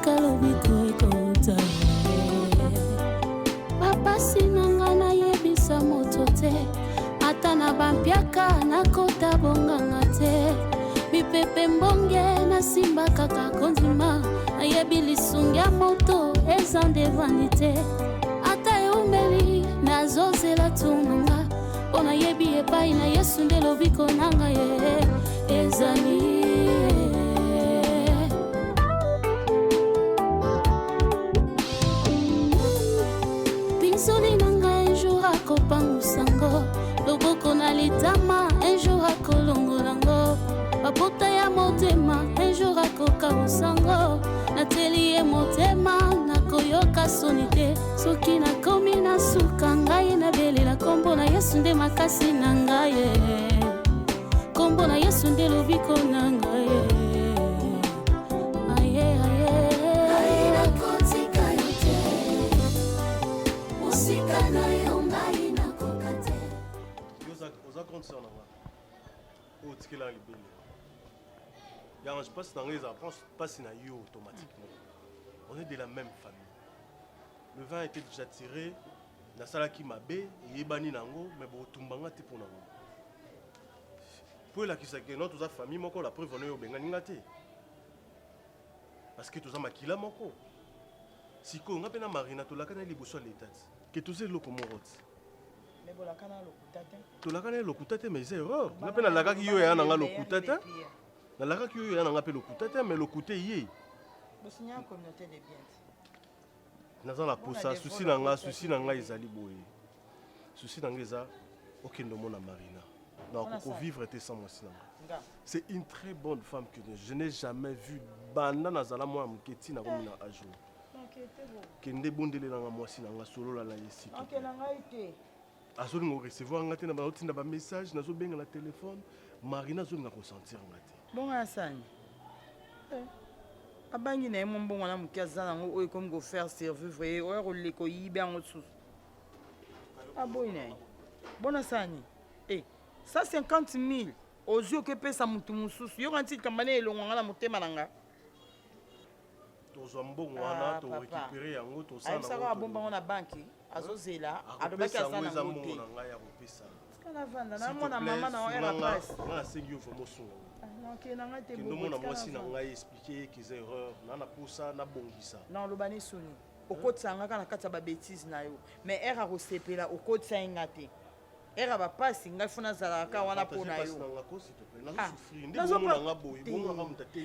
mosika lobiko ekota papa sinanga na yebisa moto te ata na bampiaka na kota bonganga te mipepe mbonge na simba kaka konzima na yebi lisungi ya moto ezande vanité ata eumeli na zozela tunanga ona yebi epai na Yesu nde lobiko nanga ye ezali Pinsoni nanga un jour akopangusango loboko na litama un jour akolongolango babota ya motema un jour akokabusango nateli ye motema nakoyoka soni te soki nakomi na suka ngai nabelela kombo na Yesu nde makasi na ngai kombo na Yesu nde lobiko na ngai aye aye nakotika yo te mosika na yo ngai nakoka te oza grande sœur nanga oyo tikela libele yango je passe dans les approches passe na yo automatiquement on est de la même famille le vin était déjà tiré na sala ki mabe yebani nango mais bo tumbanga te pour nango pour la kisake notre za famille moko la preuve on est au bengani ngate parce que tous makila moko siko nga pena marina to la kana liboso l'état que tous les loko morot mais bo la kana lokutate to la kana lokutate mais c'est erreur nga pena la ka ki yo ya nga lokutate na la ka ki yo ya nga pe lokutate mais lokuté yé bo signa communauté de biens naza la posa souci na nga ezali boye souci na nga eza okendo mona marina non ko vivre était sans moi sinanga c'est une très bonne femme que je n'ai jamais vue banda nazala moi muketi na komina ajo kende bondele na moi sinanga solo la na yesi OK na nga ite azoli ngo recevoir nga te na ba otinda ba message nazo benga na téléphone marina zo nga consentir nga te bon asani abangi na yemo mbongo na mukiaza nango oyo comme go faire survivre et oyo leko yibe en dessous aboine bona sani 150 000 aux yeux que pesa mutu mususu yo kanti kambane elongo ngala mutema nanga tozo mbongo wana to récupérer yango to sana ça va bomba na banki azozela adobaki asana ngote nanga ya kopesa kana vanda na mona mama na oyo la presse na sengi ofo mosungo OK nanga te bo mona mwasi na ngai expliquer qu'ils erreur na posa na bongisa non lobani suni okotsanga kana kata ba bêtise na yo mais era ko sepela okotsa ngate era ba pasi ngai funa zala ka wana pona yo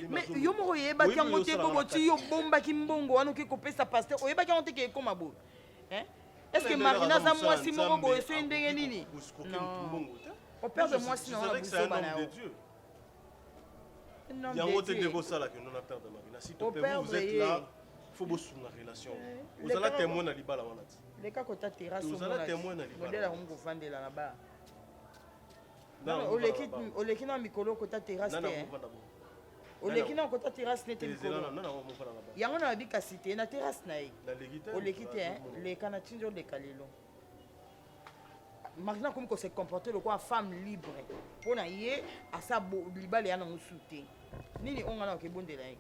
mais yo mo yeba ki ngote boboti yo bomba ki mbongo wana ki kopesa pasteur oyeba ki ngote ke koma bo est-ce que marina za mwasi mo bo eso ndenge nini non au père de mwasi na wana buso bana yo yango te ndeko sala que non a père de marina s'il te plaît vous êtes là faut bosser une relation vous allez témoin na libala wana ti les cas kota terrasse vous allez témoin na libala modèle on go vandela na ba non oleki na mikolo kota terrasse te oleki na kota terrasse ne te mikolo yango na bika cité na terrasse na ye oleki te le kana tinjo le kalelo maintenant comme se comporter le quoi femme libre pona ye asa libala ya na musute nini ongana ke bondela ye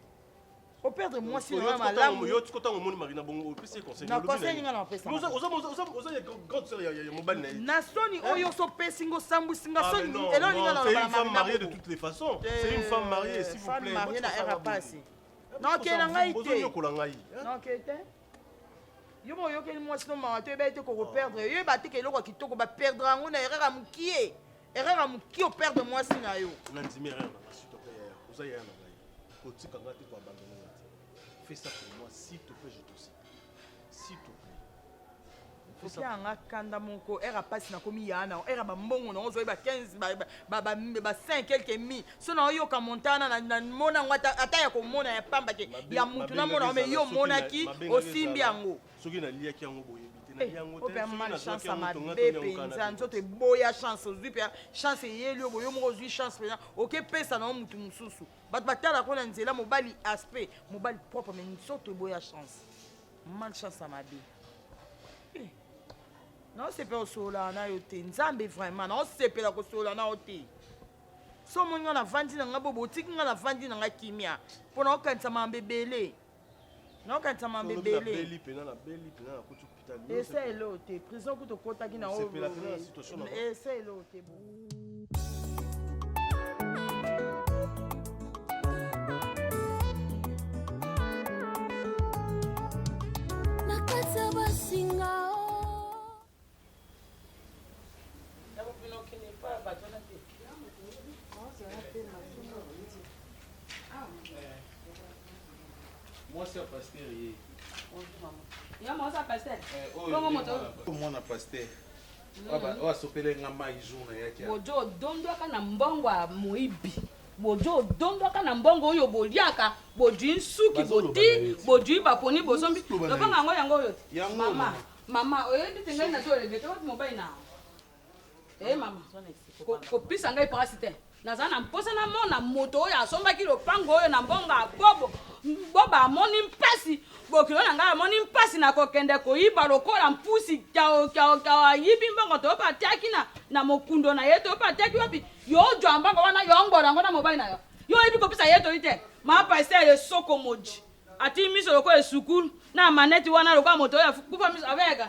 au perdre moi si on a la yo tu kota ngomoni marina bongo pese conseil na conseil ngana pesa oza ya grande sœur ya mobali na na soni oyo so pesingo sambu singa soni elo ninga na c'est une femme mariée de toutes les façons c'est une femme mariée s'il vous plaît femme mariée na era pasi non ke na ngai te non ke te yo mo yo ke moi sino ma te ba te ko perdre yo ba te ke loko kitoko ba perdre ngo na erreur mukie au perdre moi sina yo na ndimi erreur na s'il te plaît oza ya na kotika ngati kwa abandonner ngati fais ça pour moi s'il te plaît je te sais s'il te plaît fais ça nga kanda moko era pasi na komi yana era ba mbongo na ozo ba 15 ba 5 quelques mille so na yo ka montana na mona ngata ata ya ko mona ya pamba ke ya mutu na mona me yo mona ki osimbi yango soki na lia ki yango boye o pe mal chance ma bébé nzanzo te boya chance ozui pe chance yeli yo boyo mo ozui chance pe OK pesa na mutu mususu bat batala ko na nzela mobali aspect mobali propre mais nzoto boya chance mal chance ma bébé non c'est pas au sola na yo te nzambe vraiment non c'est pas la ko sola na yo te so mo ngana vandi na ngabo botiki ngana vandi na ngakimia pona okanisa mambebele Non, quand ça m'a bébé. Essaye l'autre. Prison pour te contacter dans le essaye l'autre. Nakata basinga. Moi c'est pasteur. Ya moi ça pasteur. Comment moto? Moi na pasteur. Wa sopele ngama ijuna yake. Bojo dondoka na mbongo ya moibi. Bojo dondoka na mbongo oyo boliaka, boji nsuki boti, boji baponi bosombi. Lobanga ngo yango yote. Mama, oyendi tingai na tole beto wati mobile na. Mama. Ko pisa ngai parasite. Nazana mposa na mona moto oyo asombaki lopango oyo na mbonga bobo. Boba amoni mpasi. Bokilo na ngai amoni mpasi na kokende koyiba lokola mpusi kao yibi mbongo to patiaki na mokundo na yeto patiaki wapi. Yo jamba wana yo ngora ngona mobile na yo. Yo ibi kopisa yeto ite. Ma pasteur le soko moji. Ati miso lokola sukuru na maneti wana lokola moto oyo kupa miso aveka.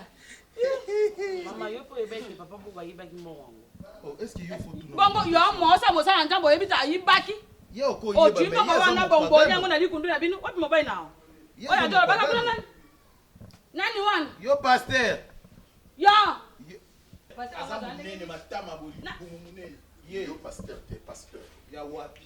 Mama yo po ebeki papa pour yiba ki mbongo. Oh, est-ce qu'il faut tout bongo yo mosa na ntambo yebita yibaki yo ko yeba o jimbo wana bongo yango na likundu na bino wapi mobile nao oya to baka kuna nani wana yo pasteur yo pasteur munene matama boli munene yo pasteur ya wapi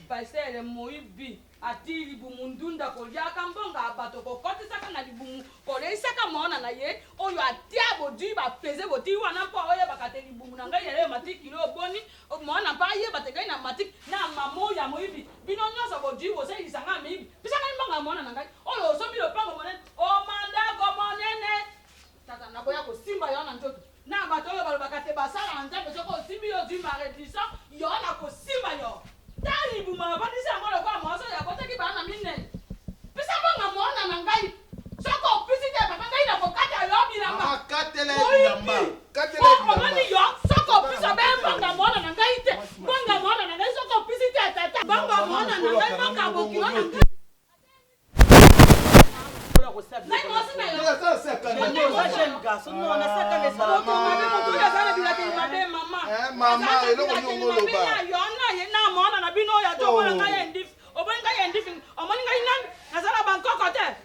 pasteur moibi ati libumu ndunda koliaka mbonga abato kokotisaka na libumu koleisaka mwana na ye oyo atia bodi bapeze boti wana mpo oyebaka te libumu na ngai yele matiki lo boni mwana mpa ayeba te ngai na matiki na mamo ya moibi bino nyonso bodi boselisanga mibi pisaka mbonga mwana na ngai oyo osombi lopango monene o mandako monene tata nakoya kosimba yo na nzoto na bato oyo balobaka te basala na nzambe soko osimbi yo du marédissant yo na kosimba yo tali buma bandisi yango lokola moso ya kotaki bana mine pisa mbonga mwana na ngai soko pisi te papa ngai na kokata yo bilamba katele bilamba omoni yo soko pisa be mbonga mwana na ngai te mbonga mwana na ngai soko pisi te tata mbonga mwana na ngai mbonga bokilo na ngai Mama, eloko nyongo loba. Na mwana na bino ya tokola ngai ndif. Obonga ye ndif. Omoni ngai nani? Nazala bankoko te.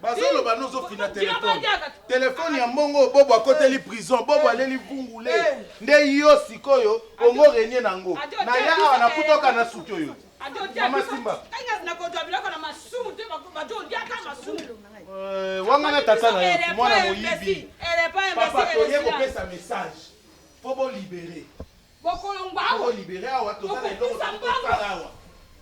Bazolo banozo fina telefone. Telefone ya mbongo bobo akoteli prison, bobo aleli vungule. Nde yo sikoyo ongo renye nango. Na ya awa na kutoka na suki oyo. Mama Simba. Kanga na kotwa biloko na masumu te bajo ndiaka masumu. Wanga na tata na yo mwana moyibi. Papa toye ko pesa message. Faut libérer. Faut libérer awa tozana eloko tosalawa.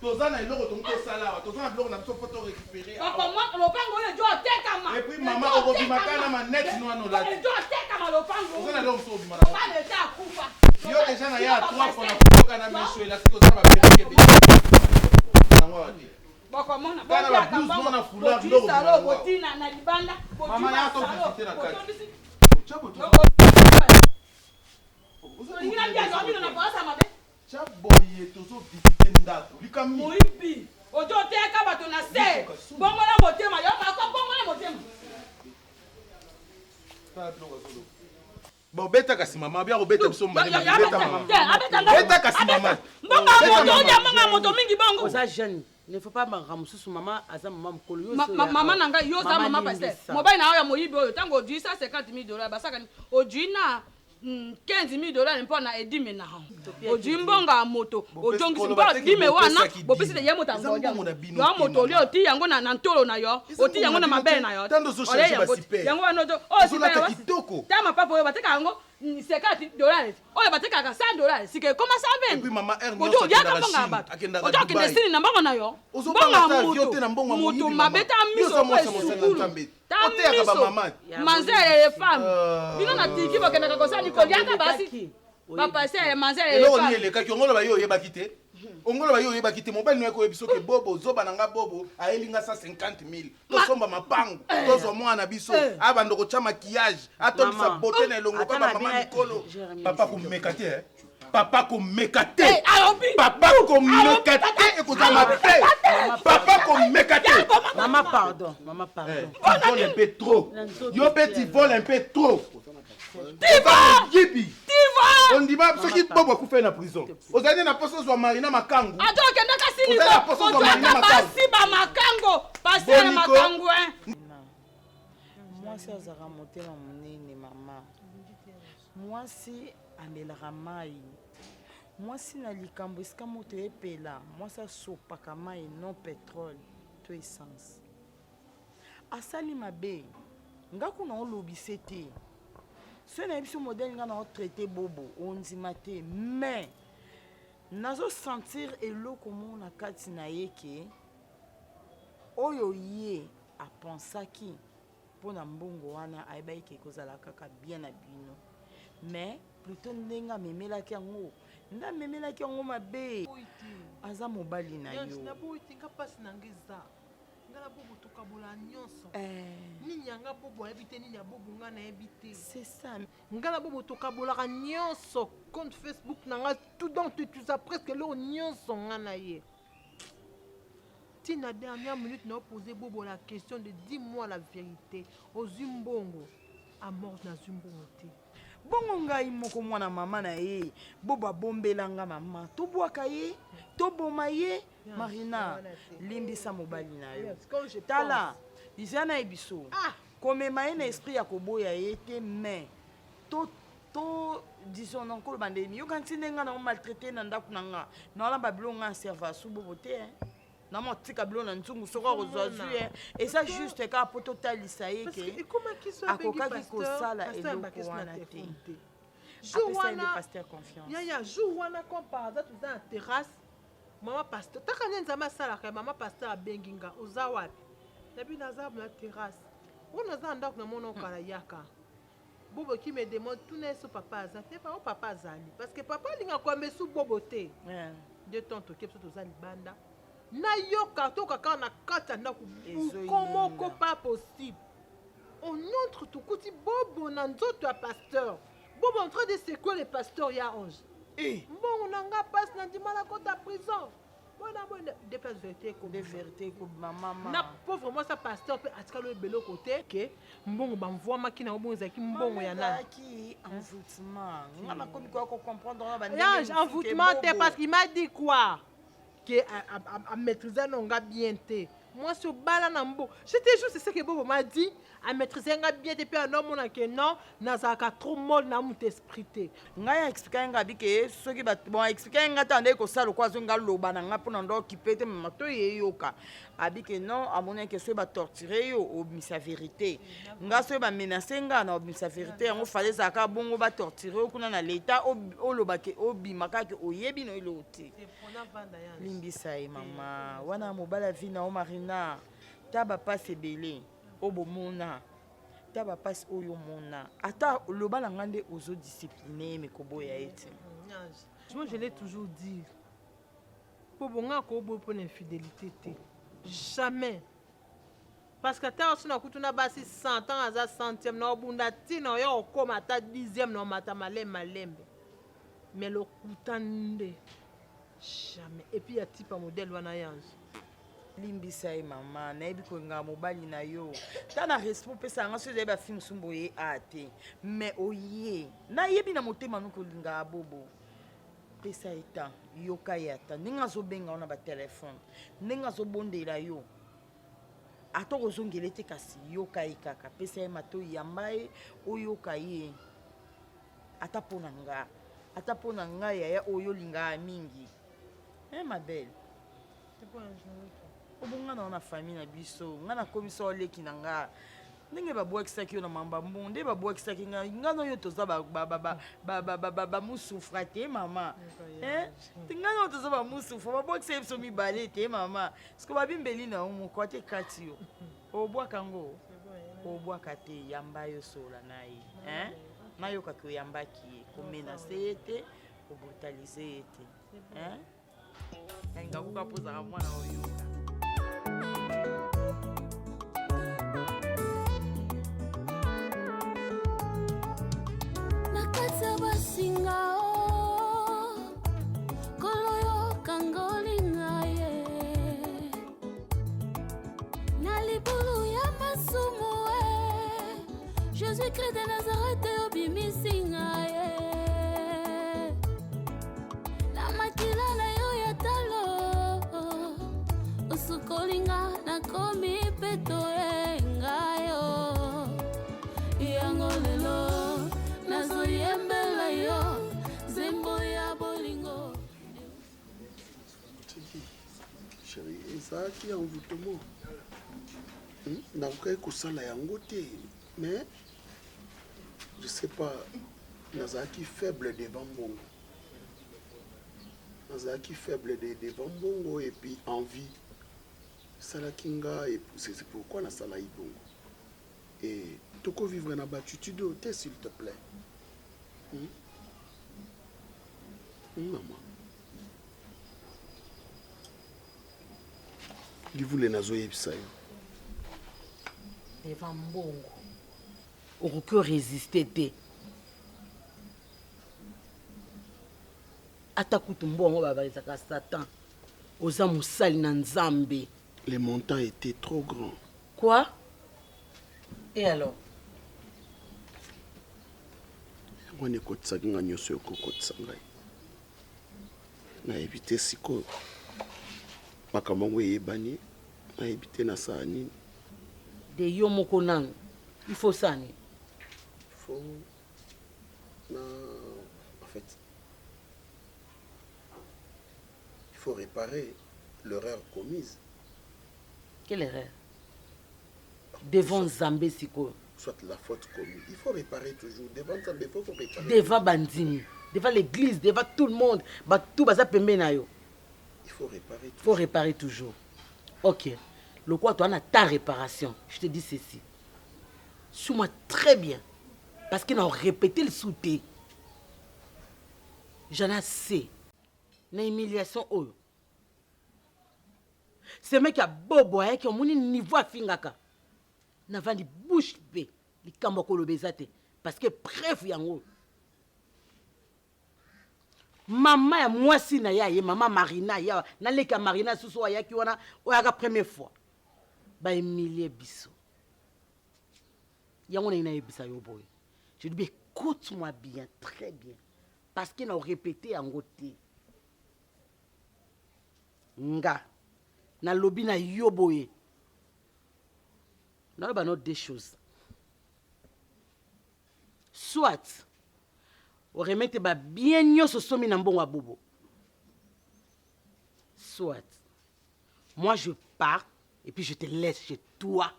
Tozana eloko tosalawa. Tozana biloko na biso photo récupérer. Papa moi lopango yo jo tekama. Et puis maman obobimaka na manette no ano la. Jo tekama lopango. Tozana eloko so obimaka. Pas de ta kufa. Yo déjà na ya 3 pour na kutoka na meso ela siko tozana ba perike bi. Nango ati. Boko mona bana la blouse mona foulard ndoko salo botina na libanda mama ya to visiter na kati chabo to ngina bia zo bino na pasa mabe chabo ye to zo visiter ndako likami moibi ojo teka bato na se bongo na motema yo ka ko bongo na motema ta bloga solo bo beta kasi mama bia robeta biso mbali beta mama beta kasi mama mbonga moto mingi bongo oza jeune. Il ne faut pas m'ramoussou maman à maman mkolo. Maman nanga yo za maman pasteur. Mobile na oya moyibi oyo tango oji sa 50,000 $. Basaka ni oji na 15,000 $ mpo na edime na ha. Oji mbonga moto. Ojongi mpo dime wana bopisi te yemo tango. Yo moto lio oti yango na ntolo na yo. Oti yango na mabe na yo. Tando zo changer ba sipe. Yango wana ojo. O sipe. Tama papa oyo bateka yango $50. Oyo batekaka $100. Sike koma 120. Et puis maman Ojo yaka bonga ba. Ojo kende sini na mbongo na yo. Bonga moto mabeta miso kwa sukulu. Tamiso. Manzere les femmes. Bino na tiki bakenda ko sali ko liaka basi. Papa c'est manzere les femmes. Eloko ni eleka ki ongola ba yo yebaki te. Ongola ba yo yebaki te mobile no ko biso ke bobo zoba nanga bobo aelinga 150,000. To somba mapango. To zo mwana biso abando ko chama maquillage. Atolisa beauté na elongo papa mama Nikolo. Papa kumeka te. papa komekate alobi papa komekate ekozala mabe papa komekate Maman, pardon. tu voles un peu trop yo pe tu voles un peu trop Yibi on dit pas ce qui bobo akufa na prison ozali na poso zwa marina makangu atokendaka siliba makango pasi na makango mwasi azalaka motema monene mama mwasi amelaka mai mwasi na likambo esika moto epela mwasi asopaka mai non pétrole to essence asali mabe nga kuna olobise te so na biso modèle nga na traité bobo ondima te mais nazo sentir eloko mona kati na yeke oyo ye apensaki mpona mbongo wana ayebaki ekozala kaka bien na bino mais plutôt ndenge amemelaki yango nda amemelaki yango mabe aza mobali na yo naboyitinga mpasi na ngai eza nga na bobo tokabola nyonso nini yanga bobo ayebi te nini ya bobo nga nayebi te c'est ça nga na bobo tokabolaka nyonso compte Facebook na nga tout donc tuza presque leo nyonso nga na ye na dernière minute na posé bobo la question de dis-moi la vérité ozwi mbongo amort na zwi mbongo te bongo ngai moko mwana mama na ye bobo abombelanga mama tobwaka ye toboma ye Marina limbisa mobali na yo tala izia na ebiso komema ye na esprit ya koboya ye te mais to disons non koloba ndeni yoka ntinde nga na maltraité na ndako na nga naolamba biloko nga serva su bobo te na motika bilo na nzungu soko kozwa zwi et ça juste ka poto talisa ye ke akokaki kosala eloko wana te jour wana ya jour wana comme par hasard tuza na terrasse mama pasteur taka nyenza masalaka mama pasteur abengi nga oza wapi nabi naza na terrasse on naza ndako na mona okala yaka bobo qui me demande tout n'est so papa aza te papa azali parce que papa linga kwambe su bobo te de tonto kepso toza libanda na yoka tokaka na kati ya ndako komoko pas possible on entre tukuti bobo na nzoto ya pasteur bobo en train de secouer le pasteur ya ange mbongo na nga passe na ndima na kota prison bona de place vérité ko maman na pauvre moi ça pasteur pe atika lo belo côté ke mbongo bamvwamaki na obongo ezaki mbongo ya nani ki envoûtement ngana komi ko comprendre ba ndenge envoûtement te parce qu'il m'a dit quoi que à maîtriser non bien te moi sur bala na mbo j'étais juste c'est ce que bobo m'a dit à maîtriser nga bien te pe un homme na que non nazaka trop molle na mut esprit te nga expliquer nga bike soki ba bon expliquer nga tande ko sala ko zo nga loba na nga pona ndo kipete mato yeyoka abike non amone que so ba torturer yo obimisa vérité nga so ba menacer nga na obimisa vérité yango fallait zaka bongo ba torturer kuna na l'état oloba ke obimaka ke oyebi no iloti limbisa e mama wana mobala vi na o Marina taba passe belé obomona taba passe oyo mona ata loba na ngande ozo discipliner me koboya ete moi je l'ai toujours dit pour bonga ko bo pour infidélité te jamais parce que ta osuna kutuna basi 100 ans aza 100e na obunda tina yo okoma ata 10e na mata malembe mais le kutande jamais et puis ya type modèle wana yange limbisa e mama nayebi kolinga mobali na yo tana respo pesa nga so ba film sumbo ye ate mais oye nayebi na motema no kolinga bobo pesa eta yoka yata ninga zo benga ona ba téléphone ninga zo bondela yo atoko zongele te kasi yoka ikaka pesa e mato yambaye oyoka ye ata pona nga ya oyo linga mingi ma belle obonga na famille na biso nga na komiso leki na nga ndenge babwakisaki yo na mamba mbonde babwakisaki nga no yo toza ba musufra te mama nga no toza ba musufra babwakisa biso mibale te mama siko babimbeli na moko ate kati yo obwaka ngo obwaka te yamba yo sola na ye nayoka ki oyambaki komenase ye te obrutalize ye te nga kukapozaka mwana oyoka nakati ya basinga Jésus-Christ de Nazareth obimisi ngai na makila na yo ya talo osukolinga nakomi peto ngayo yango lelo nazoyembela yo zembo ya bolingo. Chérie, ezalaki ya mvutomo nakokai kosala yango te, mais je sais pas, nazalaki faible devant mbongo, nazalaki faible devant mbongo et puis envie salaki nga, et c'est pourquoi nasala ibongo et toko vivre na batitude te, s'il te plaît. Maman livule nazoyebisa yo devant mbongo okoki résister te ata kutu mbongo babalisaka Satan oza mosali na Nzambe. Les montants étaient trop grands. Quoi? Et alors? Yango nekotisaki nga nyonso yokokotisa ngai nayebi te sikoyo makambo yango eyebani nayebi te nasala nini. De yo moko nanu il faut ça ni faut na en fait il faut réparer l'erreur commise. Quelle erreur? Devant Nzambe sikoyo soit la faute commise, il faut réparer toujours devant Nzambe, il faut réparer devant bandini, devant l'église, devant tout le monde, tout baza pembe na yo. Il faut réparer toujours. Il faut réparer toujours. OK. Le quoi toi na ta réparation. Je te dis ceci. Suis-moi très bien parce qu'ils ont répété le sauté. J'en ai assez. Na humiliation oyo. C'est mec a bobo qui ont mon niveau à fingaka. Na vandi bouche pe li kamba ko lobezate parce que bref yango. Maman ya mwasi na ya ye maman Marina ya na leka Marina susu ya ki wana oyaka première fois. Ba Emilie biso. Yango na ina ebisa yo boy. Je dis écoute-moi bien, très bien. Parce qu'ils ont répété en côté. Nga na lobi na yo boy. N'a pas deux choses. Soit on remet bien nyonso somi na mbongo bobo. Soit moi je pars et puis je te laisse chez toi.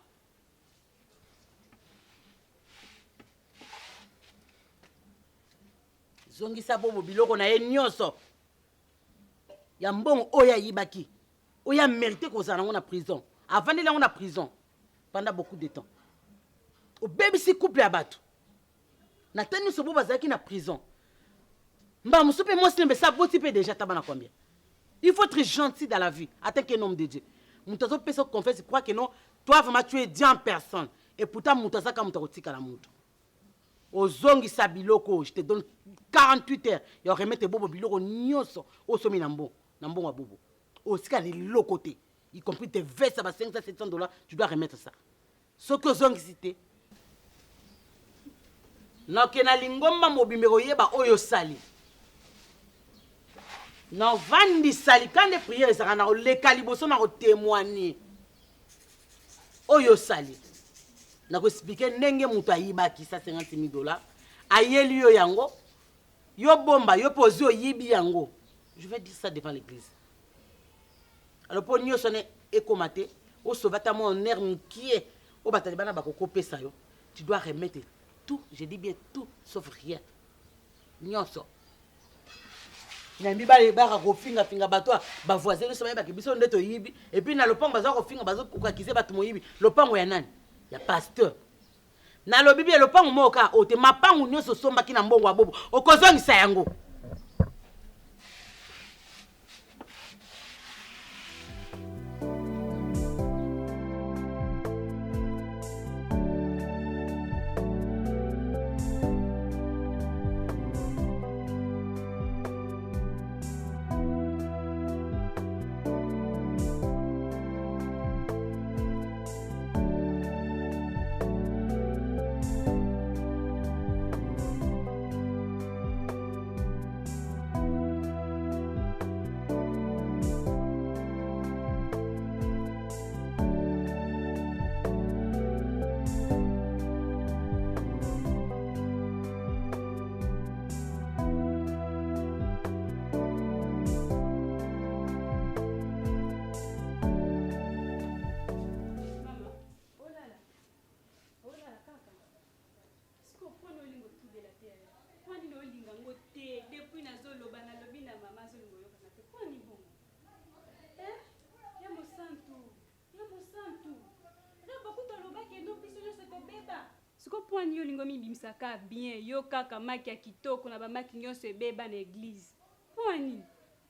Zongisa bobo biloko na ye nyonso. Ya mbongo oya yibaki. Oya mérité ko zana na prison. Avant de la prison pendant beaucoup de temps. Au bébé si couple à battre. Natani sobo bazaki na prison. Mba musupe moi si ça boti pe déjà tabana combien. Il faut être gentil dans la vie, en tant qu'un homme de Dieu. Mutazo peso confesse croit que non, toi vraiment tu es Dieu en personne et pourtant mutaza ka mutakotika la mutu. Ozongi sabiloko, je te donne 48 heures. Ya remettre bobo biloko nyonso o somi nambo wa bobo. Osika les lokoté, y compris tes vestes à 500 700 $, tu dois remettre ça. Ce que zongi cité. Na kena lingomba mobimero yeba oyo sali. Na vandi sali quand les prières ça na le kaliboso na témoigner. Oyo sali. Na ko expliquer ndenge mutu ayibaki sa 50 000 $. Ayeli yo yango. Yo bomba yo pozi yo yibi yango. Je vais dire ça devant l'église. Alors pour nous sonner écomaté, au sauvata mon air qui est au batalibana bakoko pesa yo. Tu dois remettre tout, je dis bien tout sauf rien. Nyonso. Na mbi ba le ba ko finga bato ba voisin so ba kibiso ndeto yibi et puis na lopango baza ko finga bazo ko kize bato moyibi. Lopango ya nani? Ya pasteur. Na lo bibi lopango moka o te mapango nyonso somba kina mbongo wa bobo. Okozongisa yango. Pwani no linga ngote depuis nazo loba na lobi na mama zo ngoyo kana te pwani bon. Ya mo santu. Na bakuta loba ke no biso yo se ko beba. Siko pwani yo lingo mi bimsaka bien yo kaka maki ya kitoko na ba maki nyonso ebeba na église. Pwani.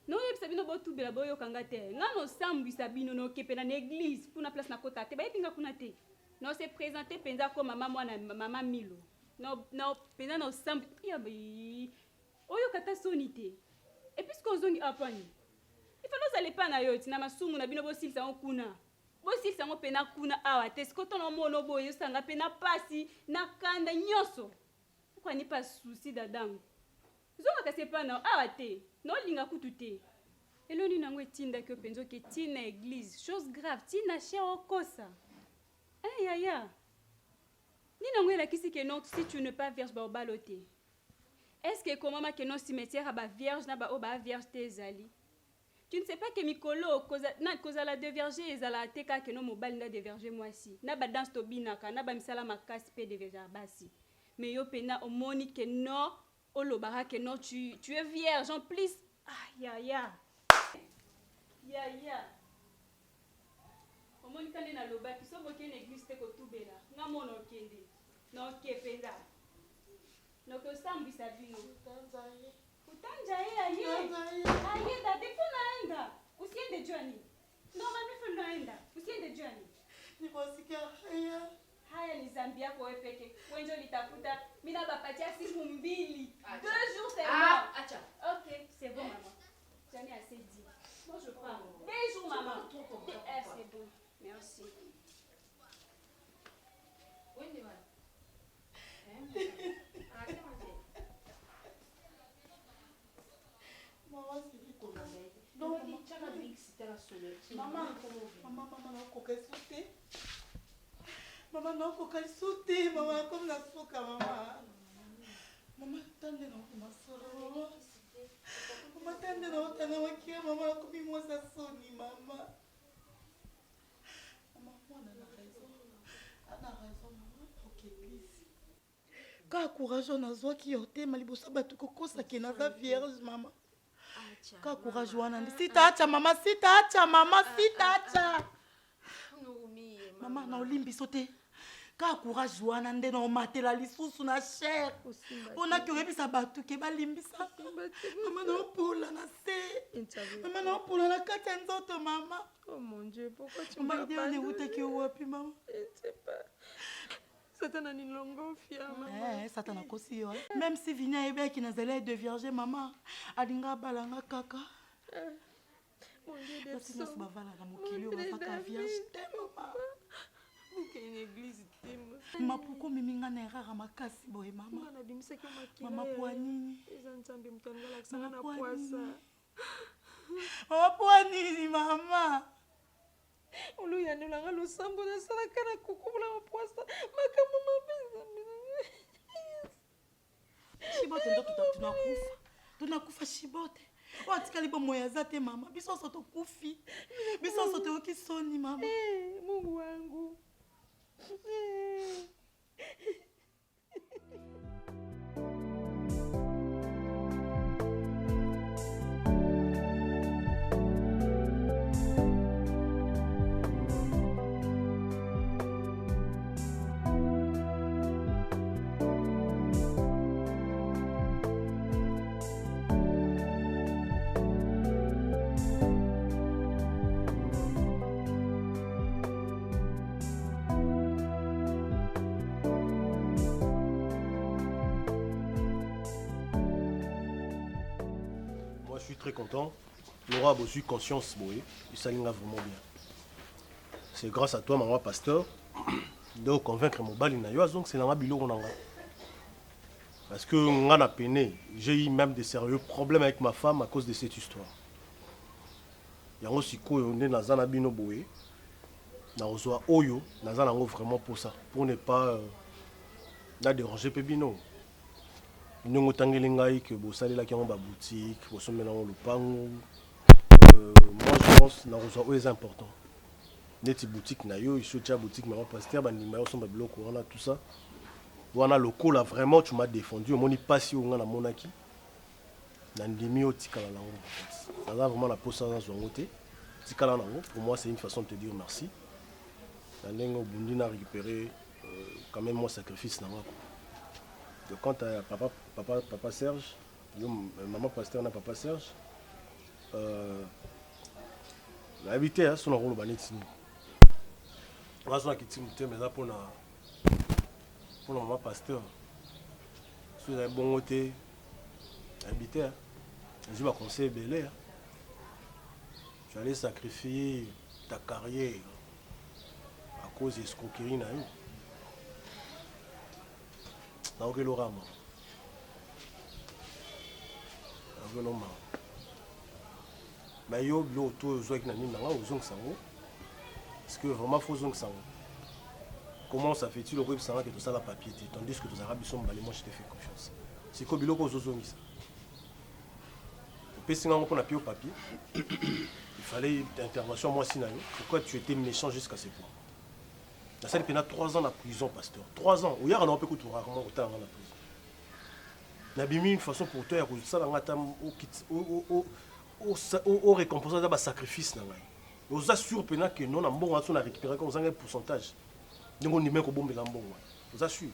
No yebisa bino botubela boyo kanga te. Ngano sambwisa bino no kepena na église pour na place na kota te. Ba yebinga kuna te. Non se présenter penza comme maman Milo. Non penza no sambu ya bi. Oyo kata sonité. Et puis ce qu'on zongi apani. Il faut nous aller pas na yo tina masumu na bino bo silsa on kuna. Bo silsa on pena kuna awa te skoto no mono boyo sanga pena pasi na kanda nyoso. Pourquoi ni pas souci dadangu. Zonga ka sepa na awa te. No linga kutu te. Eloni nango etinda ke penzo ke tina église, chose grave, tina cher okosa. Aïe aïe aïe. Ni nango elakisi ke non si tu n'es pas vierge ba obalote. Est-ce que comment ma ke non cimetière ba vierge na ba oba vierge te ezali? Tu ne sais pas que mikolo koza la déverger ezala teka ke non mobali na déverger moi si. Na ba danse tobinaka na ba misala makasi pe déverger basi. Mais yo pena omoni ke non olobara que non tu es vierge en plus. Aïe aïe aïe. Ya. Omoni kande na loba ki so boke na église te ko tubela. Nga mono kende. No kependa. No ko sambisa bino. Utanjaye aye. Aye dade pona enda. Usiende Johnny. No mami fundo enda. Usiende Johnny. Nikosikia haya. Haya ni zambi yako wewe peke. Wenjo litafuta mina bapatia siku mbili. 2 jours c'est bon. Acha. OK, c'est bon maman. J'en ai assez dit. Moi je prends. 2 jours maman. C'est bon. Merci. Oui, mais Maman nakoka lisuti mama comme nasuka mama. Mama tande na masoro. Mama tande na otana wakia mama komi mwaza soni mama. Mama mwana na raison. Ana raison mama. OK please. Ka courage on azwaki yote malibosa batu kokosa ke na vierge mama. Ka courage wana ndi sitaacha mama sitaacha mama sitaacha. Mama na olimbi sote. Ka courage wana nde na matela lisusu na cher. Ona ki orebisa batu ke balimbisa. Mama na opola na se. Mama na opola na kati ya nzoto mama. Oh mon Dieu, pourquoi tu m'as pas dit? Maman ki wapi mama? Je ne sais pas. Satana ni longo fia mama. Satana kosi yo. Même si vinya ebe ki nazela de vierge mama, alinga balanga kaka. Mon Dieu de Sino se bavala na mokili o baka vierge te mama. Buke une église temo. Ma pourquoi miminga na erreur makasi boye mama. Na bimisa ki makila. Mama poani. Eza nzambe mutanga la sana na poasa. Mama poani mama. Olu ya nulanga lusambo na sala kana kukubula mapoasa. Makamu mabeza. Shibote ndo tunakufa. Tunakufa shibote. Watikali bomo ya zate mama. Biso soto kufi. Biso soto okisoni mama. Mungu wangu. Je suis très content. Laura a reçu conscience, Boé. Il s'aligne vraiment bien. C'est grâce à toi, maman pasteur, de convaincre mon bali na yo, donc c'est dans bilo on parce que on a peiné. J'ai eu même des sérieux problèmes avec ma femme à cause de cette histoire. Il y a aussi quoi on est dans un abino Boé. Na ozoa oyo, dans un vraiment pour ça, pour ne pas déranger Pébino. Nous avons dit que vous allez dans la boutique, vous allez dans le pango. Moi, je pense que c'est important. Les boutiques, il faut que boutique, mais pasteur, tout ça. wana lokola vraiment tu m'as défendu omoni pasi oyo nga na monaki nandimi otikala nango naza vraiment na posa nazwa yango te tikala nango pour moi c'est une façon de te dire merci na ndenge obundi na récupérer quand même moi sacrifice nango de quant à papa Serge yo maman pasteur na papa Serge nayebi te so nakoloba neti nini wazwaki ti motema eza mpona mama pasteur soki ezali bongo te nayebi te ezwi baconseil ebele tu allais sacrifier ta carrière à cause de escroquerie na yo naoki elorama naoki eloma mais yo biloko to ozwaki na nini nanga ozongisa yango parce que vraiment faut ozongisa yango comment ça fait-il au ça que tout ça la papier tandis que tous arabes sont balés moi je te fais confiance c'est comme biloko ozozongisa au pessinga ngo pona au papier il fallait intervention moi sinayo pourquoi tu étais méchant jusqu'à ce point la salle pendant 3 ans en prison pasteur 3 ans oya on peut que tout rarement autant en prison nabimi une façon pour toi que ça ngata au récompense da sacrifice na ngai aux assure pendant que non na mbongo on a récupéré comme ça un pourcentage donc on dit même que bombe la mbongo aux assure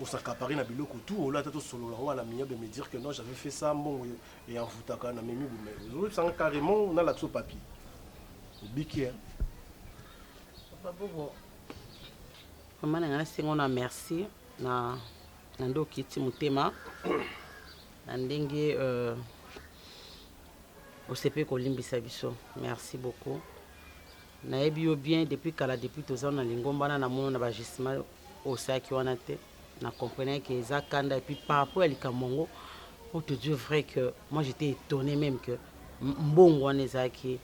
on s'accaparer na biloko tout là tato solo la on a mieux de me dire que non j'avais fait ça mbongo et en futaka na memi mais ça carrément on a là sur papier bikier Maman nanga sengo na merci na ndo kiti mutema na ndenge osepe kolimbisa biso merci beaucoup nayebi yo bien depuis kala depuis toza na lingomba na mono na bajissement osaki wana te na comprenais que eza kanda et puis par rapport à likamongo pour te dire vrai que moi j'étais étonné même que mbongo wana ezaki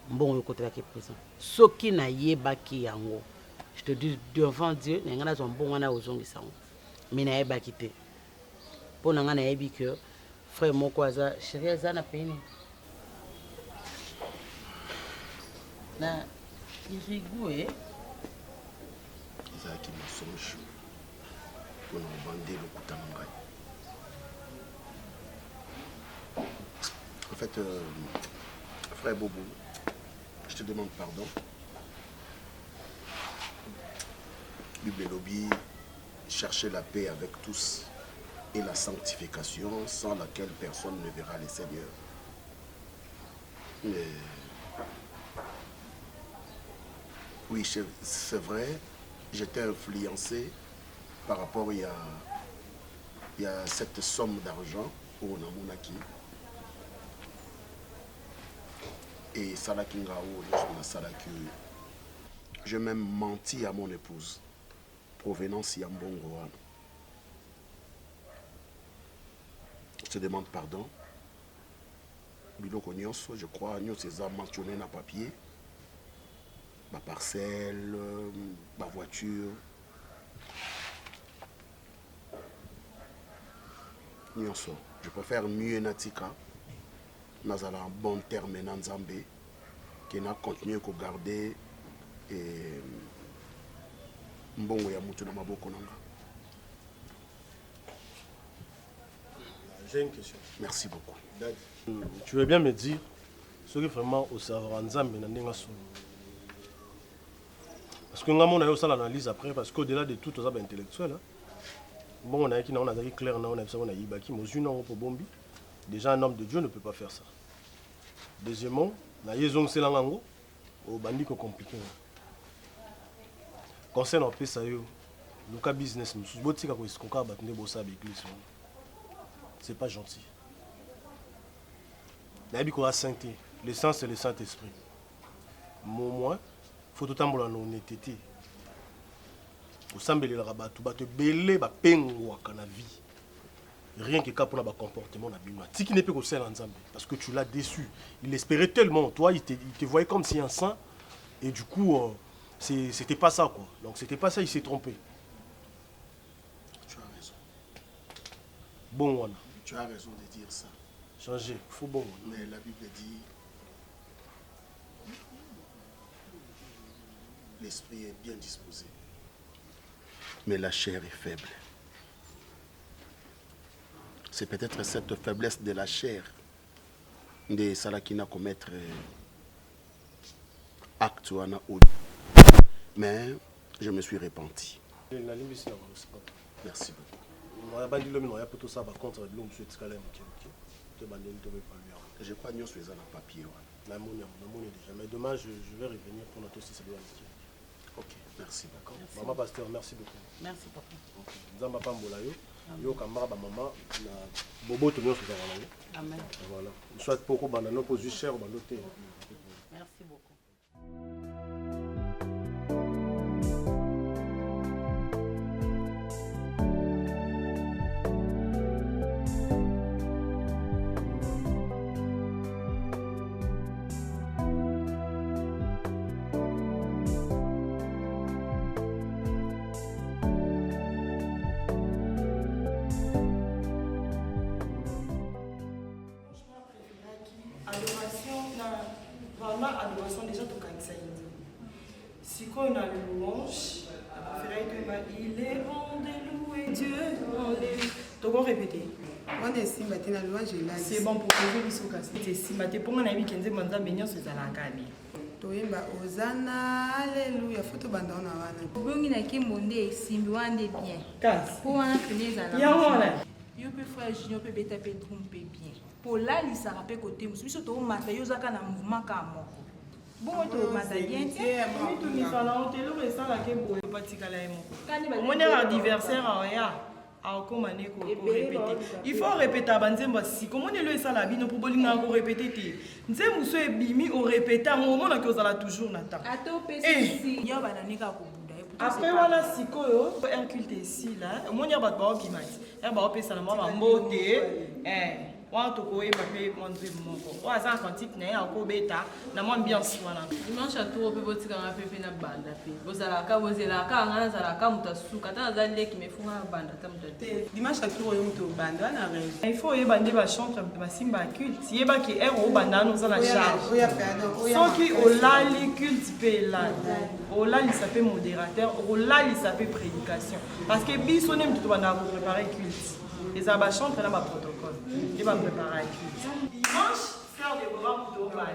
mbongo yokotelaki présent soki na yebaki yango je te dis devant Dieu na ngana zo mbongo wana ozongisa yango mais na yebaki te po na ngana yebi que frère moko aza chérie aza na peni na irigoué ezalaki mensonge mpona obande lokuta na ngai en fait frère Bobo je te demande pardon Bible lobby chercher la paix avec tous et la sanctification sans laquelle personne ne verra le Seigneur mais oui, c'est vrai, j'étais influencé par rapport il y a cette somme d'argent au Namunaki. Et Salaki Ngao, j'ai même menti à mon épouse, provenance Yambongo. Je te demande pardon. Biloko Nyonso, je crois, Nyonso c'est mentionné dans le papier. Ma parcelle, ma voiture. Nyonso. Je préfère mieux Natika. Nous avons un bon terme dans Nzambé. Qui n'a continué à garder. Et mbongo ya mutu na maboko nanga. J'ai une question. Merci beaucoup. Tu veux bien me dire ce qui vraiment au savoir Nzambé na ndenga solo. Parce que nous avons l'analyse après, parce qu'au-delà de tout, nous sommes intellectuels. Bon, on a qui est clair, on a Ibaki, déjà un homme de Dieu ne peut pas faire ça. Deuxièmement, la liaison c'est l'ango, au bandit compliqué. Concernant le PSA, le cas business, c'est pas gentil. La sainteté, l'essence c'est le Saint-Esprit. Moi, faut tout temps en honnêteté. Au sambele la rabatu ba te belé ba pengo kana vie. Rien que pour la comportement na bima. Tiki ne peut que celle en Zambie parce que tu l'as déçu. Il espérait tellement toi, il te voyait comme si un saint et du coup c'était pas ça quoi. Donc c'était pas ça, il s'est trompé. Tu as raison. Bon wana. Tu as raison de dire ça. Changer, faut bon. Mais la Bible dit l'esprit est bien disposé. Mais la chair est faible. C'est peut-être cette faiblesse de la chair de Salakina commettre acte ou mais je me suis repenti. Merci beaucoup. Je crois que nous sommes dans papier. Mais demain, je vais revenir pour notre aussi. Ok, merci. D'accord. Maman Pasteur, merci beaucoup. Merci papa. Nzamba pambola yo. Yo kamara ba maman na bobo to nyonso za wana. Amen. Voilà. Soit poko banano po juste cher banoté. Merci beaucoup. Adoration déjà tout ça. Si on a le louange, il est bon de louer Dieu. Donc on répète. C'est bon pour que vous soyez si matin pour mon ami qui dit mon ami bien c'est à la cali. Toyemba Hosanna, alléluia, photo banda on a wana. Bongi na ki monde simbi wande bien. Kas. Pour wana teneza na. Ya wana. Yo pe frère Junior pe beta pe trompe bien. Pour là li sara pe côté musu biso to mata yo zaka na mouvement ka moko. Bon to mata bien tie. Mi to mi fala on te lo resa la ke boye patikala e moko. Mon anniversaire ya. Il faut répéter banzemba si comment on le sala bino pour bolinga ko répéter nzembo so ebimi o répéter au moment que sala toujours nata ato pesi yo bananika ko buda après voilà sikoyo un culte ici là mon ya bat ba bimati ya ba pesa na mama mbote Dimanche à tout, on peut voter quand on fait une bande. Vous allez à vous allez à quand on a quand on quand on a qui me font une bande. Dimanche à tout, on a bande. Il faut y bander la chantre de simba culte. Si y a qui est au banane nous la charge. Sans qui au là les cultes paye là. Au là il s'appelle modérateur. Au là il s'appelle prédication. Parce que bisonnem tout on a préparé culte. Les abachants prennent ma protocole. Je vais me préparer. Dimanche, faire des bras pour tout le monde.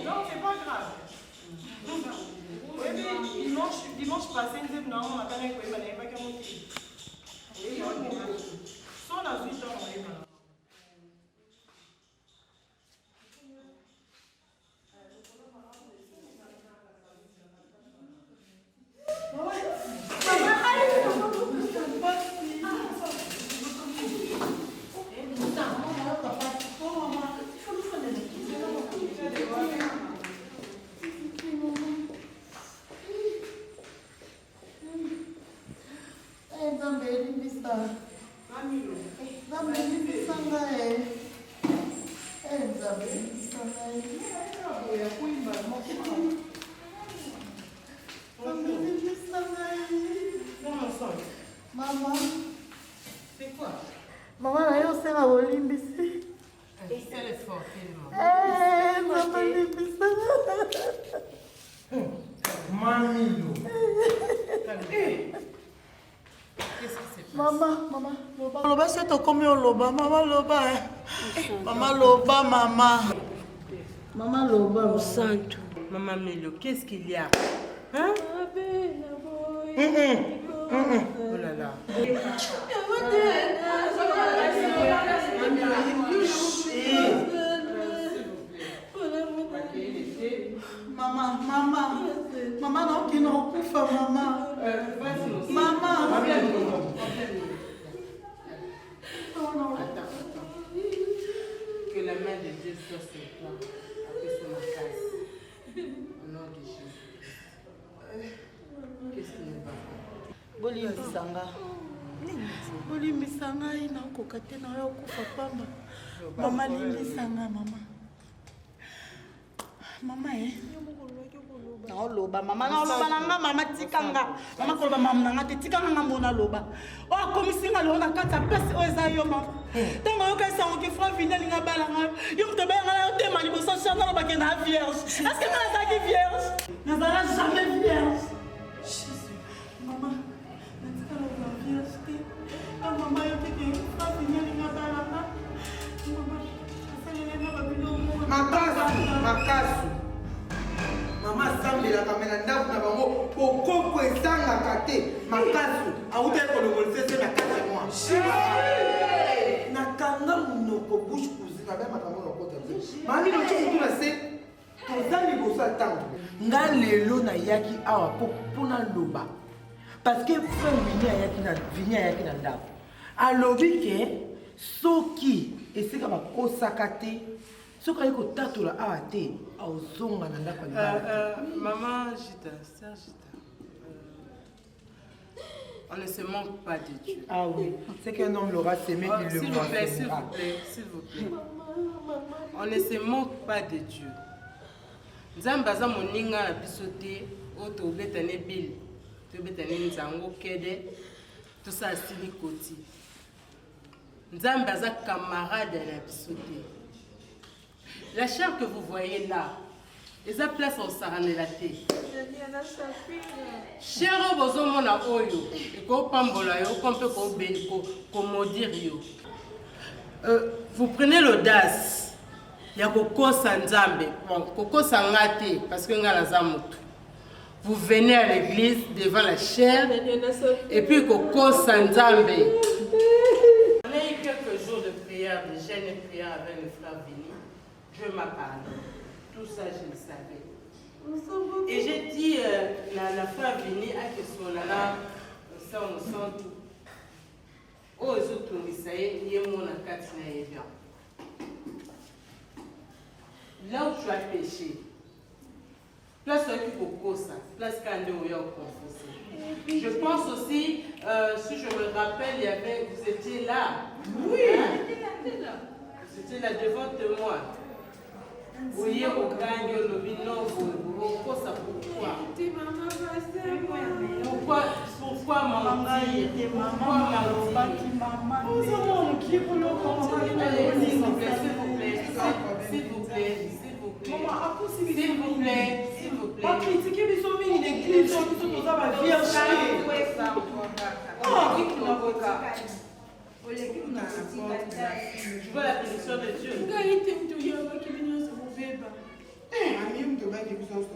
Non, c'est pas grave. Dimanche passé, nous avons un canal qui est pas comme on a 8 ans. Maman Loba au centre. Maman Milo, qu'est-ce qu'il y a? Hein? Oh là là. Maman, non, qui n'en coupe, maman. Que la main de Dieu soit sur toi, après sur ma casse. Au nom de Jésus. Qu'est-ce qui ne va pas? Bolimbisanga ina kokate na yo kufa pamba. Mama limbisanga mama. Mama na loba mama na loba nanga mama tikanga. Mama ko loba mama nanga te tikanga ngambona loba. O komisinga lo na kata pesi o eza yo mama. ntango oyoka esango ke fra vini alinga balanga yo moto bayanga yo tema liboso changa lobake na vierge est-ce que nga nazalaki vierge nazala jamais vierge mama natika loba vierge te ntango mama yokeke fra vini alinga balanga mama asalelanga babiloko makasu mama asambelaka me na ndako na bango okoko ezangaka te makasu auta ekolongolisa ese na kati ya mwa nakanga monoko bushe kuzina be makambo nakota mami noki kutu na se toza liboso ya ntango nga lelo nayaki awa mpona loba parce que frère vini ayaki na ndako alobi ke soki esika bakosaka te soki ayi kotatola awa te aozonga na ndako ya libala. Maman Gita, Sœur Gita, on ne se manque pas de Dieu. Ah oui, c'est qu'un homme l'aura s'aimé, il le s'il vous plaît, s'il vous plaît, s'il vous plaît. On ne se manque pas de Dieu. Nzambe aza moninga na biso te oyo tobetane bili tobetane nzango kede tosa asili koti. Nzambe aza camarade na biso te. La chair que vous voyez là, ils ont place au Saranelate. Cher Bozomona Oyo, et qu'on pambola yo, qu'on peut commodir yo. Vous prenez l'audace, il y a Koko Sanzambe, bon, Koko Sangate, parce que nga Zamout. Vous venez à l'église devant la chair, et puis Koko Sanzambe. On a eu quelques jours de prière, de jeûne et prière avec le frère Vini. Je m'appelle. Tout ça, je le savais. Et j'ai dit, la frère Vini a que son là, ça on sent tout. Oh, ils ont tout mis ça y est, il y a mon acte bien. Là où tu as péché, place qui pour ça, place quand on est confessé. Je pense aussi, si je me rappelle, il y avait, vous étiez là. Oui. Hein? Vous étiez là devant moi. Oui, au gagne le bino, pourquoi ça pourquoi? Pourquoi mentir? Pourquoi mentir? S'il vous plaît, s'il vous plaît, s'il vous plaît, s'il vous plaît, s'il vous plaît, s'il vous plaît. Pas critiquer les hommes, l'église, on nous a ma vie en je veux la bénédiction de Dieu.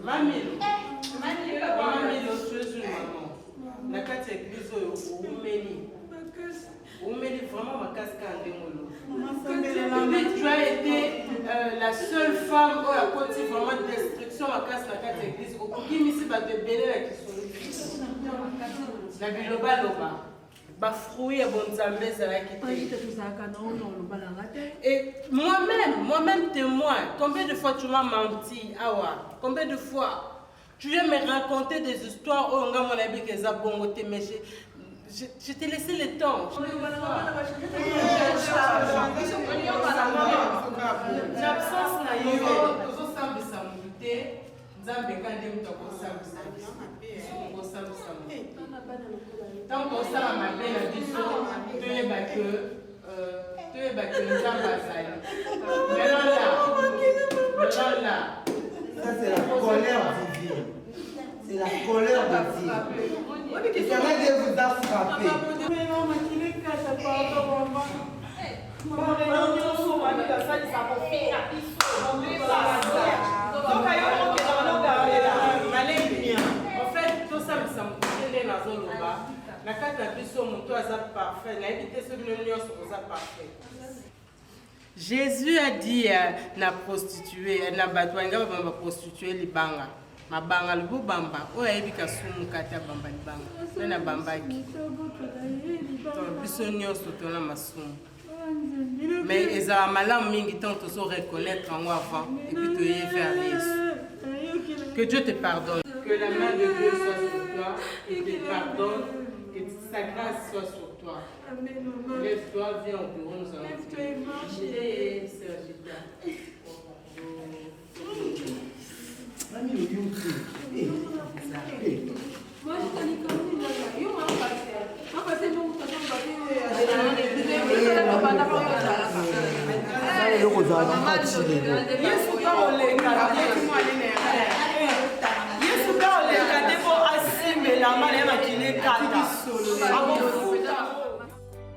Mamie, tu es une maman. La carte église au Oumeli, vraiment ma casque à Ndemolo. Tu as été la seule femme qui a côté vraiment destruction à casse la carte église. Au Kimisi va te bénir la question. La biloba loba. Bafroui à Bonzambé, ça va quitter. Et moi-même témoin, combien de fois tu m'as menti, Awa? Combien de fois tu viens me raconter des histoires où on a mon ami qui est à bon mais je t'ai laissé le temps. L'absence n'a eu tant qu'on s'en a ma belle biso, tu es battu, nous avons passé. Maintenant là. Ça c'est la colère divine. C'est la colère de Dieu. Et ça va Dieu vous a frappé. En fait, tout ça me semble dans le bas. La carte a biso moto aza parfait. La évité ce million aza parfait. Jésus a dit na prostituée, na batwanga bamba prostituée libanga. Mabanga lubu bamba. O yebi ka sumu kata bamba libanga. Na bambaki. Biso nyonso tona masumu. Mais ils ont malheur mingi tant de se reconnaître en moi avant et puis te y vers Jésus. Que Dieu te pardonne. Que la main de Dieu soit sur toi et te pardonne et sa grâce soit sur toi. Lève-toi, viens au bureau, nous allons prier. Sœur Gita. Moi, je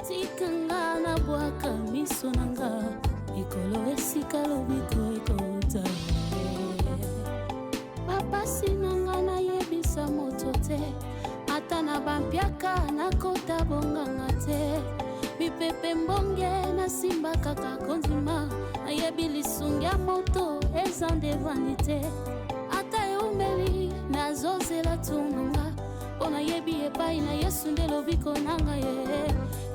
tikanga na bwaka miso nanga ekolo esika lobiko ekouta bapasi nanga nayebisa moto te ata na bampiaka nakota bonganga te mipepe mbonge nasimba kaka kondima nayebi lisungi ya moto eza nde vanite ata eumeli nazozela tunanga mpo nayebi epai na yesu nde lobiko nanga ye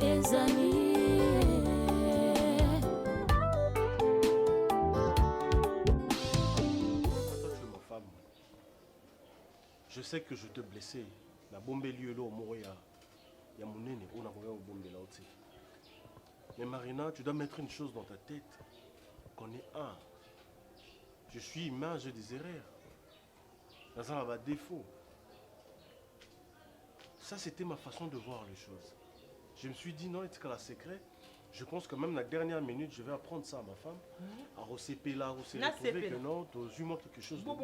ezali. Je sais que je te blessais. La bombe lieu là au Moria. Il y a mon nez, on a rien au bombe là aussi. Mais Marina, tu dois mettre une chose dans ta tête. Qu'on est un. Je suis humain, j'ai des erreurs. Dans un va défaut. Ça, c'était ma façon de voir les choses. Je me suis dit, non, c'est qu'à la secret. Je pense que même la dernière minute, je vais apprendre ça à ma femme. À recéper là, retrouver que non, tu as moi quelque chose de bien.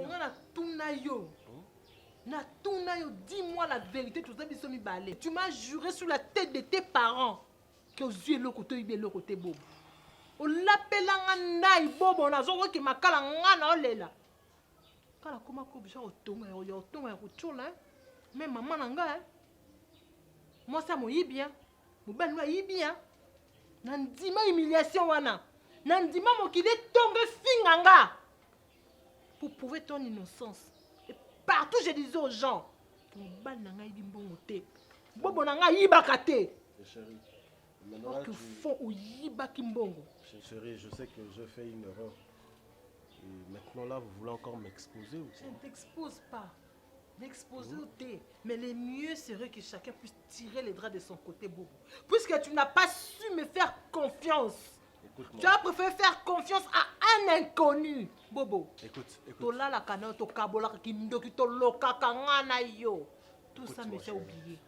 Dis-moi la vérité, tu m'as juré sur la tête de tes parents que aux yeux le côté bien le côté bobo. On l'appelle un naï bobo, on a zoro qui m'a calé un olela. Kala comment qu'on bisa otonga otola, mais maman nanga. Moi ça moi y bien, mon ben moi y bien. Nandima humiliation wana, nandima mon qui est tombé finganga pour prouver ton innocence. Partout je disais aux gens, mon bal nanga y bon te, bobo nanga y bakate. Chérie, maintenant que font ou y bakimbongo. Chérie, je sais que je fais une erreur. Et maintenant là, vous voulez encore m'exposer ou quoi? Je ne t'expose pas. M'exposer au thé. Mais le mieux serait que chacun puisse tirer les draps de son côté, Bobo. Puisque tu n'as pas su me faire confiance. Tu as préféré faire confiance à un inconnu, Bobo. Écoute. Tola la canoë, to kabola kindoki to loka kangana yo. Tout ça me fait oublier.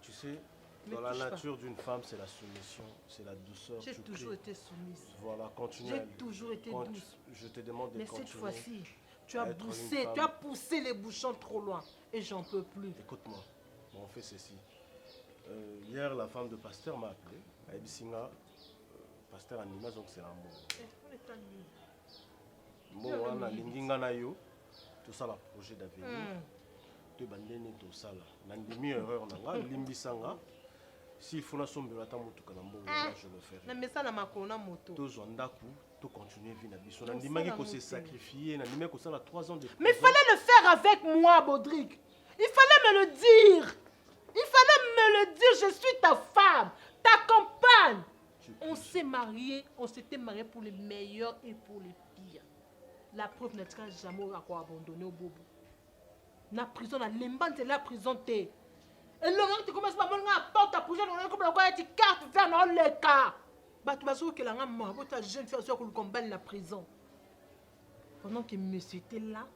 Tu sais, dans la nature d'une femme, c'est la soumission, c'est la douceur. J'ai toujours été soumise. Voilà, continue. J'ai toujours été douce. Je te demande de continuer. Mais cette fois-ci, tu as poussé les bouchons trop loin et j'en peux plus. Écoute-moi, on fait ceci. Hier, la femme de pasteur m'a appelé. Aïbisinga, pasteur Anima, donc c'est l'amour. Bon, on a l'inginga na yo, tout ça, le projet d'avenir. Tu bandene tout ça là. Nandemi erreur nanga, limbisanga. S'il faut la somme de la tamoto kanambo, je le ferai. Mais ça na makona moto. To zondaku, to continuer vie na biso. Nandimaki ko se sacrifier, nandimaki ko ça la 3 ans de prison. Mais il fallait le faire avec moi, Baudric. Il fallait me le dire. Il fallait me le dire, je suis ta femme, ta compagne. On s'est mariés, on s'était mariés pour les meilleurs et pour les pires. La preuve n'est jamais abandonné au bobo. Na prison, na lembante la prison te. Et le moment tu commences à me porte à prison, on a comme la carte vers dans le cas. Bah tu vas sûr que la maman, votre jeune fille sur le combat la prison. Pendant que monsieur était là,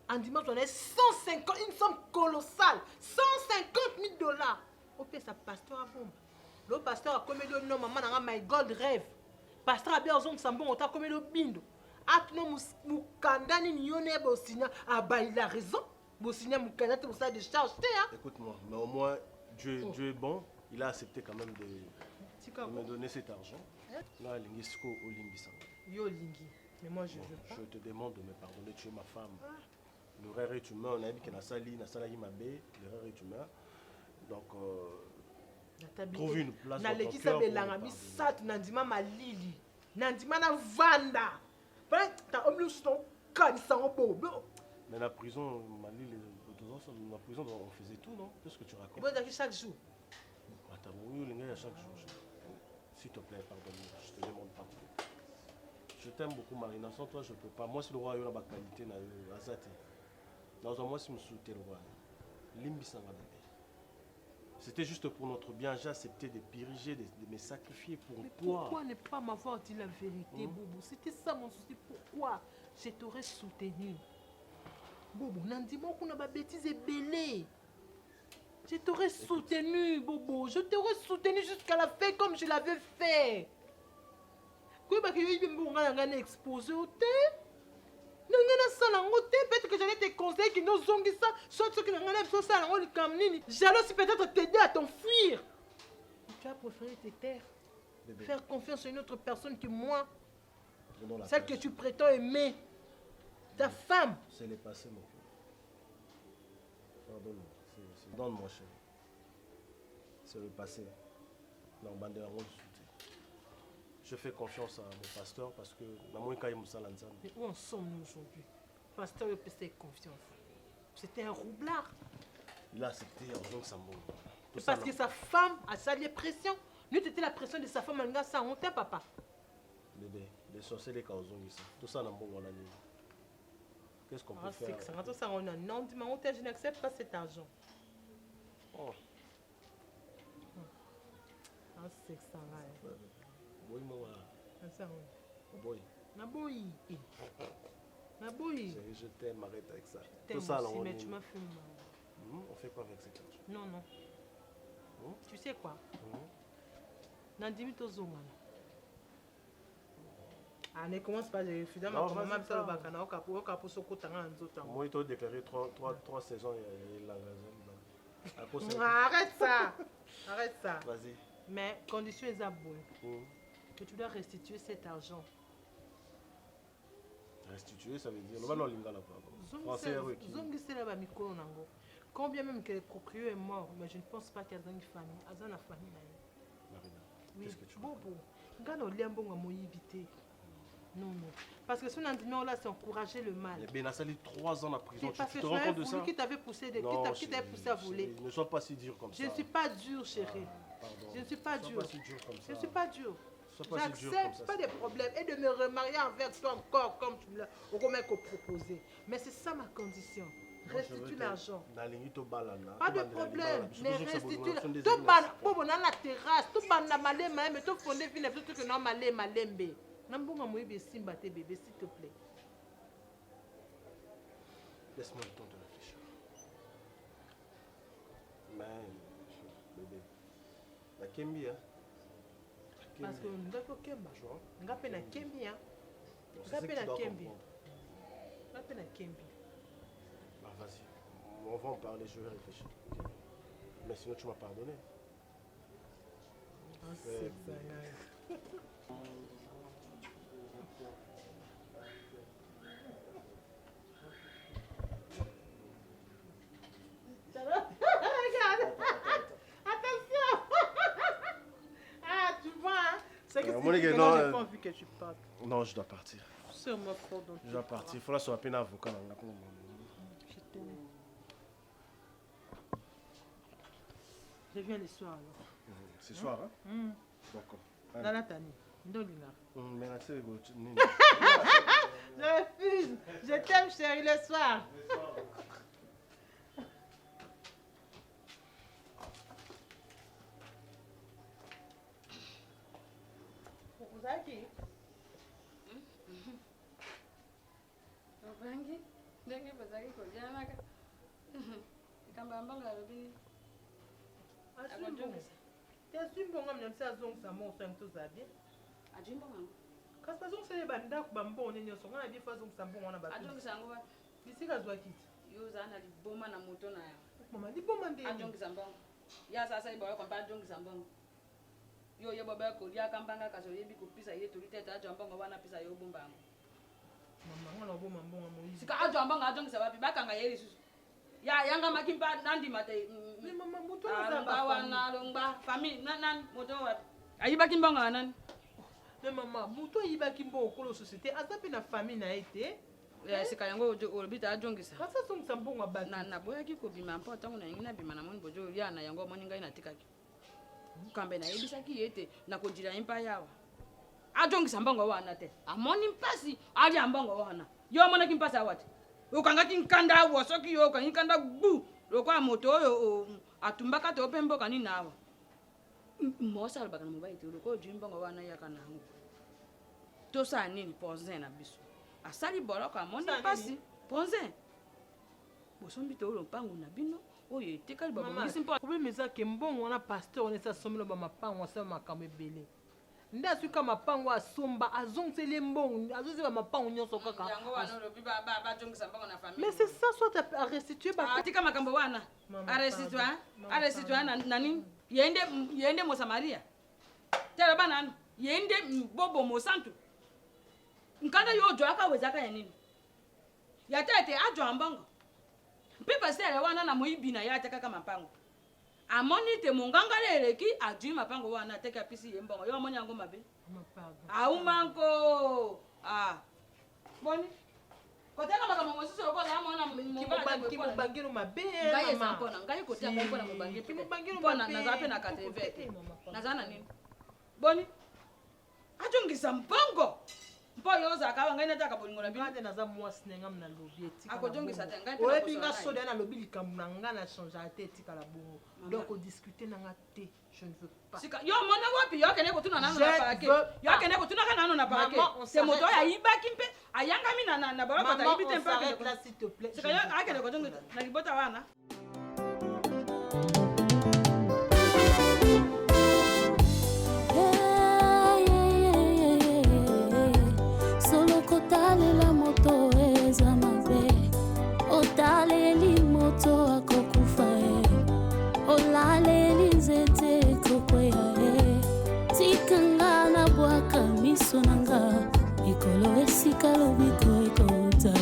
en dimanche on a 150, une somme colossale, 150 000 $. Au fait ça pasteur à bombe. Le pasteur a commis le nom maman n'a my God rêve. Pasteur a bien besoin de bon, on t'a commis le bindo. Atno mukandani nione bosinya, ah bah il a raison. Écoute-moi, mais au moins, Dieu est bon, il a accepté quand même de me donner cet argent. Là, Lingisco au Lingisanga. Yo Lingi, mais moi je veux pas. Je te demande de me pardonner, tu es ma femme. L'erreur est humain, on a dit que na sali mabe, l'erreur est humain. Donc, trouve une place dans ton cœur pour me pardonner. Nandima na vanda. T'as oublié ton canison bobo. Mais la prison, la prison, on faisait tout, non? Qu'est-ce que tu racontes? Bon, chaque jour. Attends, oui, les gars, chaque jour. S'il te plaît, pardonne-moi, je te demande pardon. Je t'aime beaucoup, Marina. Sans toi, je ne peux pas. Moi, c'est le roi, il y a la qualité, Azati. Dans un mois, si je me souhaitais le roi, Limbi Sangalade. C'était juste pour notre bien. J'ai accepté de piriger, de me sacrifier pour mais toi. Pourquoi ne pas m'avoir dit la vérité, Bobo? C'était ça mon souci. Pourquoi je t'aurais soutenu? Bobo, Nandima, qu'on a ma bêtise et belé. Je t'aurais soutenu, Bobo. Je t'aurais soutenu jusqu'à la fin comme je l'avais fait. koyeba ke yoyibi mbongo ngai na ngai na expose o te ndenge nasala yango te peut-être que j'allais te conseiller kende ozongisa soit soki na ngai na biso osala yango likambo nini j'allais aussi peut-être t'aider à t'enfuir. Tu as préféré te taire, faire confiance à une autre personne que moi, celle que tu prétends aimer, ta femme. C'est le passé, mon frère. Pardonne-moi, donne-moi, chérie. C'est le passé. Non, je fais confiance à mon pasteur parce que dans mon cas, il me sent l'ensemble. Mais où en sommes-nous aujourd'hui? Pasteur, il peut faire confiance. C'était un roublard. Il a accepté en tant que Sambo. Parce que sa femme a sali pression. Nous, c'était la pression de sa femme, elle a ça honte, papa. Bébé, les sorciers, les causons, tout ça, on a qu'est-ce qu'on peut faire? Tout ça, on a non, dis-moi, je n'accepte pas cet argent. Oh. C'est ça, là. Oui, moi. Oui. Naboui. Naboui. Je t'aime, arrête avec ça. Tout ça, là, mais tu m'as fait mal. On fait quoi avec cet argent? Non, non. Tu sais quoi? Nandimi tozongana. Ah, ne commence pas, j'ai finalement maman ça le bakana au capo soko tanga nzota. Moi il t'a déclaré 3 saisons il a arrête ça. Arrête ça. Vas-y. Mais condition est à bonne. Que tu dois restituer cet argent. Restituer ça veut dire le ballon lingala pas. Français zongi c'est là-bas mikolo nango. Combien même que le propriétaire est mort, mais je ne pense pas qu'il y a une famille. Il y a une famille. Oui. Qu'est-ce que tu veux? Bon. Non, non. Parce que son endiment là, c'est encourager le mal. Mais il a sali 3 ans en prison. Tu te rends compte de ça? Qui t'avait poussé à voler? Ne sois pas si dur comme ça. Je ne suis pas dur, chérie. Je ne suis pas dur. Je ne suis pas dur. J'accepte pas des problèmes et de me remarier avec toi encore comme tu me l'as proposé. Mais c'est ça ma condition. Restitue l'argent. Pas de problème. Mais restitue l'argent. Tout le monde la terrasse. Tout le monde a malé, mais tout le monde est venu. Tout le monde a malé. N'ambonga moïbe simba tes bébés, s'il te plaît. Laisse-moi le temps de réfléchir. Mais, bébé, la Kembi, hein? Parce que nous avons Kemba. Nous avons la Kembi, hein? Nous avons la Kembi. Nous avons la Kembi. Bah, vas-y, on va en parler, je vais réfléchir. Mais sinon, tu m'as pardonné. C'est ça. J'ai pas envie que tu partes. Non, je dois partir. Je dois partir. Il faudra soit un avocat. Je t'aime. Je viens le soir alors. Ce soir, hein? D'accord. Dans la tani. Ndolina. Mais là, c'est je refuse. Je t'aime, chérie, le soir. Zaki. Bangi, ndenge bazaki kojanaka. Kambamba ngalobi. Tesimbonga mnamsa zongisa moso yantozabi. Ajimbonga. Kasi zongisa banda kubambone nyoso ngana bifa zongisa mbonga na batu. Ajongisa ngoba. Bisika zwa kiti. Yoza na liboma na moto na ya. Mama liboma ndeni. Ajongisa mbonga. Ya sasa ibo kwa mpa ajongisa mbonga. Yo ye baba ko ya kambanga kaso yebi kupisa ye tuliteta ajo mbonga wana pisa yo bombango. Mama ngana oboma mbonga moyizi. Sika ajo mbonga ajongisa wapi bakanga yeli susu. Ya yanga makimpa nandi mate. Ni mama moto na wana longba famille nan moto wapi. Ayiba kimbonga nani? Mais maman, moto yiba kimbo okolo société azape na famille na été. Ya sika yango olbita ajongisa. Kasa songisa mbonga ba. Na boya kiko bima mpo tangu na ngina bima na moni bojo ya na yango moni ngai na tikaki. Kambe na yebisa ki yete na kondira impa yawa. Ajongisa mbongo wana te. Amoni mpasi ali ambongo wana. Yo mona kimpasa wati. Ukanga kinkanda wosoki yo kan kinkanda bu. Lokwa moto yo atumbaka to pembo kanini nawa. Mosa albaka na mobile to lokwa jimbongo wana yakana ngo. To sa nini ponzen na biso. Asali boloka amoni mpasi ponzen. Bosombi to lompangu na bino. Oye, tekali baba ngisi mpo. Problème eza ke mbongo wana pasteur on esa somelo ba mapango asa makambe belé. nde azwi ka mapango asomba azongiseli mbongo azozwa mapango nyonso kaka mais c'est ça soit à restituer tika makambo wana arestitue nani yende mosamaria tela banani yende bobo mosantu nkanda yo jo akawezaka ya nini yatete ajo ambongo mpe pasere wana na moibina yate kaka mapango amoni te mongangaleleki ajui mapango wana teka pisi yembongo yo amoni yango mabe aumanko boni koteka makambo mosusu lokola amona kibobangiro mabe ngai ezampona ngai kotia ngai mpona mobangiro mpona nazala mpe na 80 nazala na nini boni ajungisa mbongo mpo yo ozalaka awa ngai nataka bolingo na bino te naza mwasi na ngai na lobi etika akozongisa te ngai oyebi nga soda na lobi likambo na ngai na change te etikala bongo donc odiscute na nga te je ne veux pas sika yo mona wapi yo kende kotuna nano na parake yo kende kotuna ka nano na parake c'est moto ya yibaki mpe ayangami na baloko ta yibite mpe arrête là s'il te plaît sika yo akende kotongisa na libota wana otalela moto eza mabe otaleli moto akokufa olaleli nzete ekokwea tikanga na bwaka miso nanga mikolo esika lobiko ekota